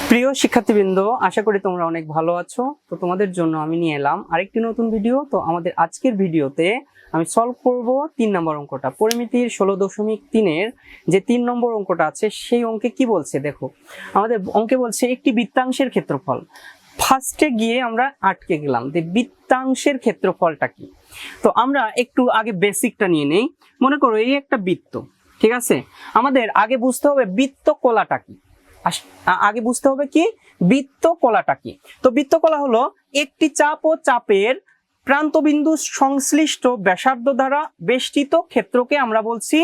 প্রিয় শিক্ষার্থীবৃন্দ, আশা করি তোমরা অনেক ভালো আছো। তো তোমাদের জন্য আমি নিয়ে এলাম আরেকটি নতুন ভিডিও। তো আমাদের আজকের ভিডিওতে আমি সলভ করব 3 নম্বর অঙ্কটা, পরিমিতির 16.3-এর যে 3 নম্বর অঙ্কটা আছে সেই অঙ্কে কি বলছে দেখো। আমাদের অঙ্কে বলছে একটি বৃত্তাংশের ক্ষেত্রফল। ফার্স্টে গিয়ে আমরা আটকে গেলাম যে বৃত্তাংশের ক্ষেত্রফলটা কি। তো আমরা একটু আগে বেসিকটা নিয়ে নেই। মনে করো এই একটা বৃত্ত, ঠিক আছে। আমাদের আগে বুঝতে হবে বৃত্তকলাটা কি। আগে বুঝতে হবে কি বৃত্তকলাটা কি। তো বৃত্তকলা হলো একটি চাপ ও চাপের প্রান্তবিন্দু সংশ্লিষ্ট ব্যাসার্ধ দ্বারা বেষ্টিত ক্ষেত্রকে আমরা বলছি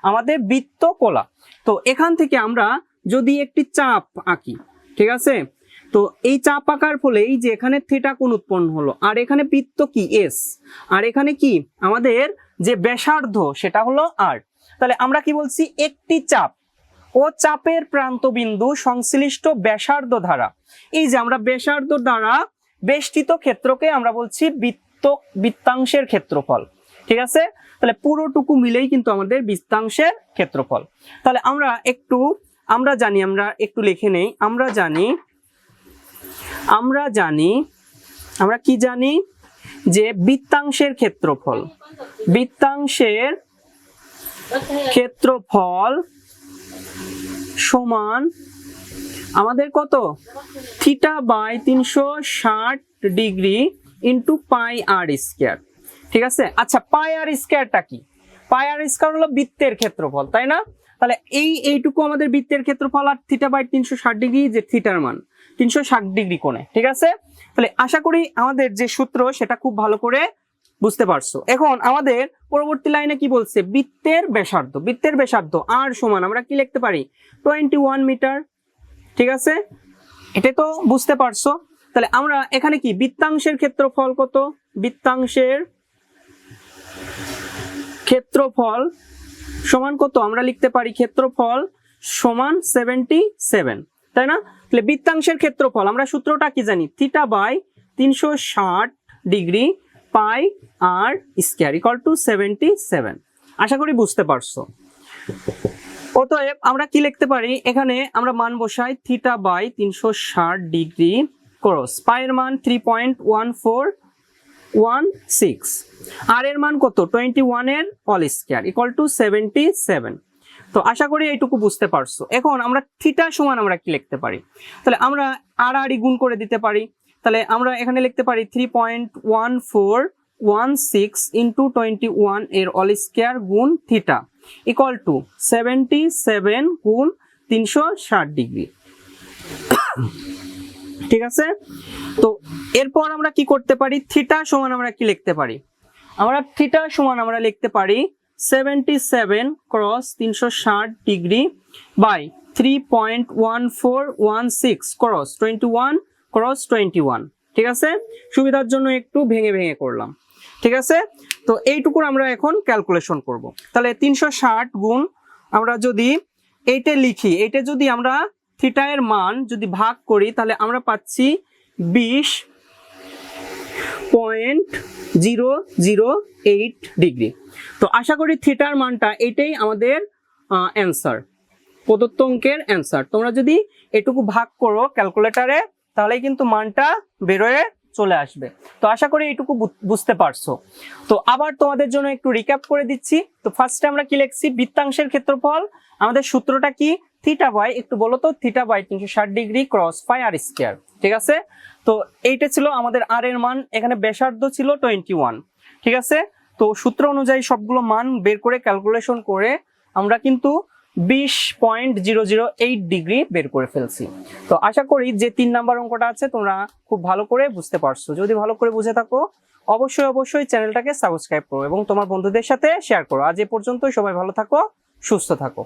আমাদের বৃত্তকলা। তো এখান থেকে আমরা যদি একটি চাপ আঁকি, ঠিক আছে। তো এই চাপ আঁকার ফলে এই যে এখানে থিটা কোণ উৎপন্ন হলো, আর এখানে বৃত্ত কি এস, আর এখানে কি আমাদের যে ব্যাসার্ধ সেটা হলো আর। তাহলে আমরা কি বলছি, একটি চাপ ও চাপের প্রান্তবিন্দু সংশ্লিষ্ট ব্যাসার্ধ দ্বারা, এই যে আমরা ব্যাসার্ধ দ্বারা বেষ্টিত ক্ষেত্রকে আমরা বলছি বৃত্তাংশের ক্ষেত্রফল, ঠিক আছে। তাহলে পুরোটুকু মিলেই কিন্তু আমাদের বৃত্তাংশের ক্ষেত্রফল। তাহলে আমরা একটু লিখে নেই। আমরা কি জানি যে বৃত্তাংশের ক্ষেত্রফল সমান আমাদের কত, theta by 360 degree into pi r square, ঠিক আছে। আচ্ছা, পাই আর স্কয়ারটা কি? পাই আর স্কয়ার হলো বৃত্তের ক্ষেত্রফল, তাই না? তাহলে এইটুকু আমাদের বৃত্তের ক্ষেত্রফল, আর থিটা বাই 360 ডিগ্রি, যে থিটার মান 360 ডিগ্রি কোণে, ঠিক আছে। তাহলে আশা করি আমাদের যে সূত্র সেটা খুব ভালো করে বুঝতে পারছো। এখন আমাদের পরবর্তী লাইনে কি বলছে, বৃত্তের ব্যাসার্ধ আর সমান আমরা কি লিখতে পারি, 21 মিটার, ঠিক আছে। এটা তো বুঝতে পারছো। তাহলে আমরা এখানে কি বৃত্তাংশের ক্ষেত্রফল কত, বৃত্তাংশের ক্ষেত্রফল সমান কত আমরা লিখতে পারি, ক্ষেত্রফল সমান 77, তাই না? তাহলে বৃত্তাংশের ক্ষেত্রফল আমরা সূত্রটা কি জানি, theta by 360 degree pi r square equal to 77। আশা করি বুঝতে পারছো। অতএব আমরা কি লিখতে পারি, এখানে আমরা মান বসাই, থিটা বাই 360 ডিগ্রি ক্রস পাই এর মান 3.1416, আর এর মান কত 21 এর হোল স্কয়ার ইকুয়াল টু 77। তো আশা করি এইটুকু বুঝতে পারছো। এখন আমরা থিটা সমান আমরা কি লিখতে পারি, তাহলে আমরা আর গুণ করে দিতে পারি। তাহলে আমরা এখানে লিখতে পারি 3.1416 ইন্টু 21 এর হোল স্কয়ার গুণ থিটা ইকুয়াল টু 77 গুণ 360 ডিগ্রি, ঠিক আছে। তো এরপর আমরা কি করতে পারি, থিটা সমান আমরা কি লিখতে পারি, আমরা লিখতে পারি 77 cross 360 degree by 3.1416 cross 21 cross 21, ঠিক আছে। সুবিধার জন্য একটু ভেঙে ভেঙে করলাম, ঠিক আছে। তো এইটুকুর আমরা এখন ক্যালকুলেশন করব। তাহলে 360 গুণ আমরা যদি এইটা লিখি, এইটা যদি আমরা থিটা এর মান যদি ভাগ করি, তাহলে আমরা পাচ্ছি 20.008 ডিগ্রি। তো আশা করি থিটার মানটা এটাই আমাদের অ্যান্সার, প্রদত্ত অঙ্কের অ্যান্সার। তোমরা যদি এটুকু ভাগ করো ক্যালকুলেটরে, তাহলে কিন্তু মানটা বেরোয় চলে আসবে। তো আশা করি এইটুকু বুঝতে পারছো। তো আবার তোমাদের জন্য একটু রিক্যাপ করে দিচ্ছি। তো ফার্স্টে আমরা কি লিখছি, বৃত্তাংশের ক্ষেত্রফল আমাদের সূত্রটা কি, থিটা বাই, একটু বলো তো, theta by 360 degree cross pi r square, ঠিক আছে। তো এইটা ছিল আমাদের আর এর মান, এখানে ব্যাসার্ধ ছিল 21, ঠিক আছে। তো সূত্র অনুযায়ী সবগুলো মান বের করে ক্যালকুলেশন করে আমরা কিন্তু 20.008 ডিগ্রি বের করে ফেলছি। তো আশা করি যে 3 নাম্বার অঙ্কটা আছে তোমরা খুব ভালো করে বুঝতে পারছো। যদি ভালো করে বুঝে থাকো অবশ্যই চ্যানেলটাকে সাবস্ক্রাইব করো এবং তোমার বন্ধুদের সাথে শেয়ার করো। আজ এ পর্যন্তই, সবাই ভালো থাকো, সুস্থ থাকো।